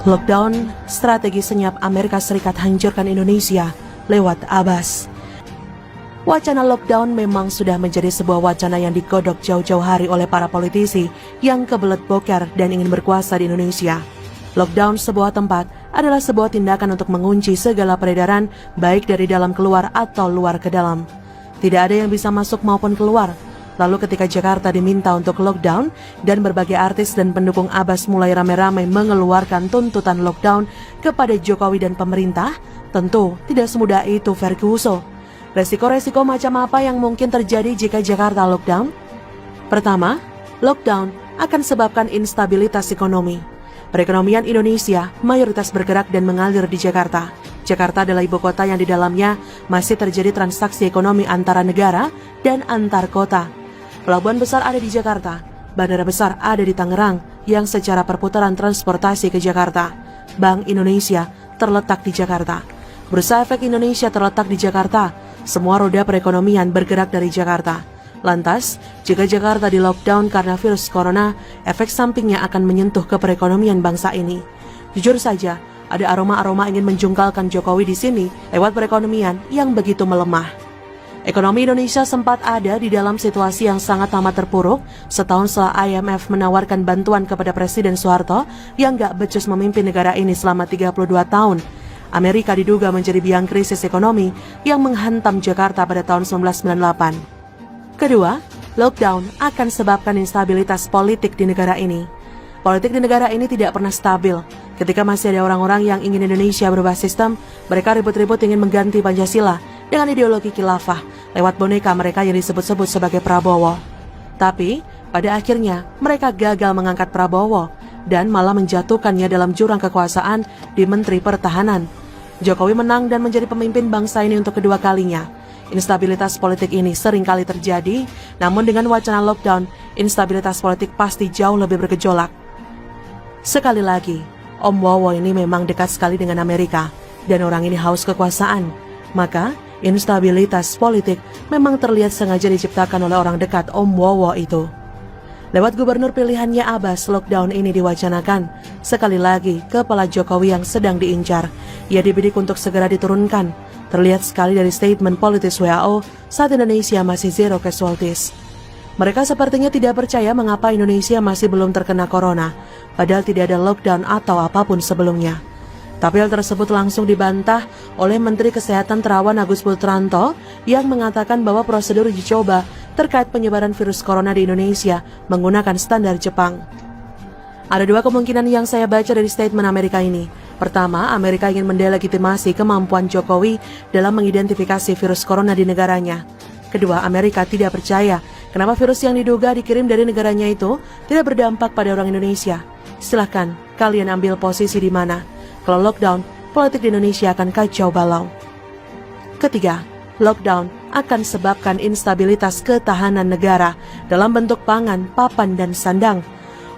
Lockdown, strategi senyap Amerika Serikat hancurkan Indonesia lewat Abbas. Wacana lockdown memang sudah menjadi sebuah wacana yang digodok jauh-jauh hari oleh para politisi yang kebelet boker dan ingin berkuasa di Indonesia. Lockdown sebuah tempat adalah sebuah tindakan untuk mengunci segala peredaran baik dari dalam keluar atau luar ke dalam. Tidak ada yang bisa masuk maupun keluar. Lalu ketika Jakarta diminta untuk lockdown dan berbagai artis dan pendukung Abbas mulai ramai-ramai mengeluarkan tuntutan lockdown kepada Jokowi dan pemerintah, tentu tidak semudah itu Ferguson. Resiko-resiko macam apa yang mungkin terjadi jika Jakarta lockdown? Pertama, lockdown akan sebabkan instabilitas ekonomi. Perekonomian Indonesia mayoritas bergerak dan mengalir di Jakarta. Jakarta adalah ibu kota yang di dalamnya masih terjadi transaksi ekonomi antara negara dan antar kota. Pelabuhan besar ada di Jakarta, bandara besar ada di Tangerang yang secara perputaran transportasi ke Jakarta. Bank Indonesia terletak di Jakarta. Bursa Efek Indonesia terletak di Jakarta. Semua roda perekonomian bergerak dari Jakarta. Lantas, jika Jakarta di lockdown karena virus corona, efek sampingnya akan menyentuh ke perekonomian bangsa ini. Jujur saja, ada aroma-aroma ingin menjungkalkan Jokowi di sini lewat perekonomian yang begitu melemah. Ekonomi Indonesia sempat ada di dalam situasi yang sangat amat terpuruk setahun setelah IMF menawarkan bantuan kepada Presiden Soeharto yang gak becus memimpin negara ini selama 32 tahun. Amerika diduga menjadi biang krisis ekonomi yang menghantam Jakarta pada tahun 1998. Kedua, lockdown akan sebabkan instabilitas politik di negara ini. Politik di negara ini tidak pernah stabil. Ketika masih ada orang-orang yang ingin Indonesia berubah sistem, mereka ribut-ribut ingin mengganti Pancasila dengan ideologi khilafah lewat boneka mereka yang disebut-sebut sebagai Prabowo. Tapi, pada akhirnya mereka gagal mengangkat Prabowo dan malah menjatuhkannya dalam jurang kekuasaan di Menteri Pertahanan. Jokowi menang dan menjadi pemimpin bangsa ini untuk kedua kalinya. Instabilitas politik ini sering kali terjadi, namun dengan wacana lockdown, instabilitas politik pasti jauh lebih bergejolak. Sekali lagi, Om Wowo ini memang dekat sekali dengan Amerika, dan orang ini haus kekuasaan. Maka, instabilitas politik memang terlihat sengaja diciptakan oleh orang dekat Om Wowo itu. Lewat gubernur pilihannya Abbas, lockdown ini diwacanakan. Sekali lagi, kepala Jokowi yang sedang diincar. Ia dibidik untuk segera diturunkan. Terlihat sekali dari statement politis WHO saat Indonesia masih zero casualties. Mereka sepertinya tidak percaya mengapa Indonesia masih belum terkena corona, padahal tidak ada lockdown atau apapun sebelumnya. Tapi hal tersebut langsung dibantah oleh Menteri Kesehatan Terawan Agus Putranto yang mengatakan bahwa prosedur uji coba terkait penyebaran virus corona di Indonesia menggunakan standar Jepang. Ada dua kemungkinan yang saya baca dari statement Amerika ini. Pertama, Amerika ingin mendelegitimasi kemampuan Jokowi dalam mengidentifikasi virus corona di negaranya. Kedua, Amerika tidak percaya kenapa virus yang diduga dikirim dari negaranya itu tidak berdampak pada orang Indonesia. Silahkan kalian ambil posisi di mana. Kalau lockdown, politik di Indonesia akan kacau balau. Ketiga, lockdown akan sebabkan instabilitas ketahanan negara dalam bentuk pangan, papan, dan sandang.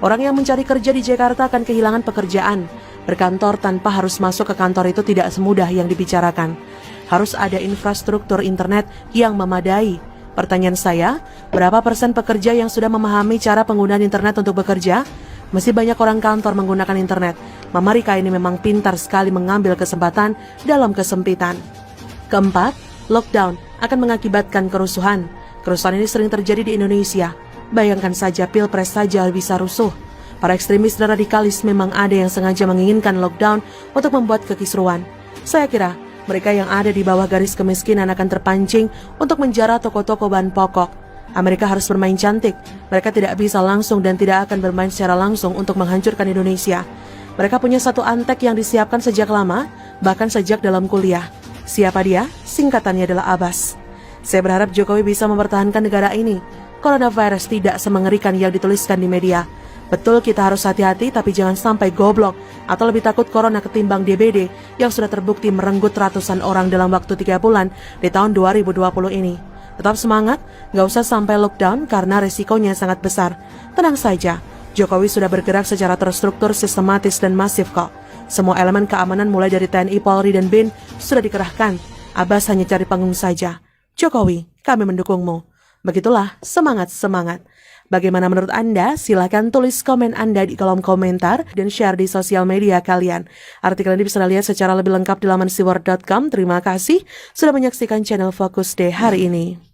Orang yang mencari kerja di Jakarta akan kehilangan pekerjaan. Berkantor tanpa harus masuk ke kantor itu tidak semudah yang dibicarakan. Harus ada infrastruktur internet yang memadai. Pertanyaan saya, berapa persen pekerja yang sudah memahami cara penggunaan internet untuk bekerja? Masih banyak orang kantor menggunakan internet. Mama Rika ini memang pintar sekali mengambil kesempatan dalam kesempitan. Keempat, lockdown akan mengakibatkan kerusuhan. Kerusuhan ini sering terjadi di Indonesia. Bayangkan saja Pilpres saja bisa rusuh. Para ekstremis dan radikalis memang ada yang sengaja menginginkan lockdown untuk membuat kekisruan. Saya kira mereka yang ada di bawah garis kemiskinan akan terpancing untuk menjarah toko-toko bahan pokok. Amerika harus bermain cantik. Mereka tidak bisa langsung dan tidak akan bermain secara langsung untuk menghancurkan Indonesia. Mereka punya satu antek yang disiapkan sejak lama, bahkan sejak dalam kuliah. Siapa dia? Singkatannya adalah Abbas. Saya berharap Jokowi bisa mempertahankan negara ini. Coronavirus tidak semengerikan yang dituliskan di media. Betul kita harus hati-hati tapi jangan sampai goblok atau lebih takut corona ketimbang DBD yang sudah terbukti merenggut ratusan orang dalam waktu 3 bulan di tahun 2020 ini. Tetap semangat, gak usah sampai lockdown karena resikonya sangat besar. Tenang saja, Jokowi sudah bergerak secara terstruktur, sistematis dan masif kok. Semua elemen keamanan mulai dari TNI, Polri dan BIN sudah dikerahkan. Abbas hanya cari panggung saja. Jokowi, kami mendukungmu. Begitulah, semangat-semangat. Bagaimana menurut Anda? Silahkan tulis komen Anda di kolom komentar dan share di sosial media kalian. Artikel ini bisa Anda lihat secara lebih lengkap di laman siwar.com. Terima kasih sudah menyaksikan channel Fokus Day hari ini.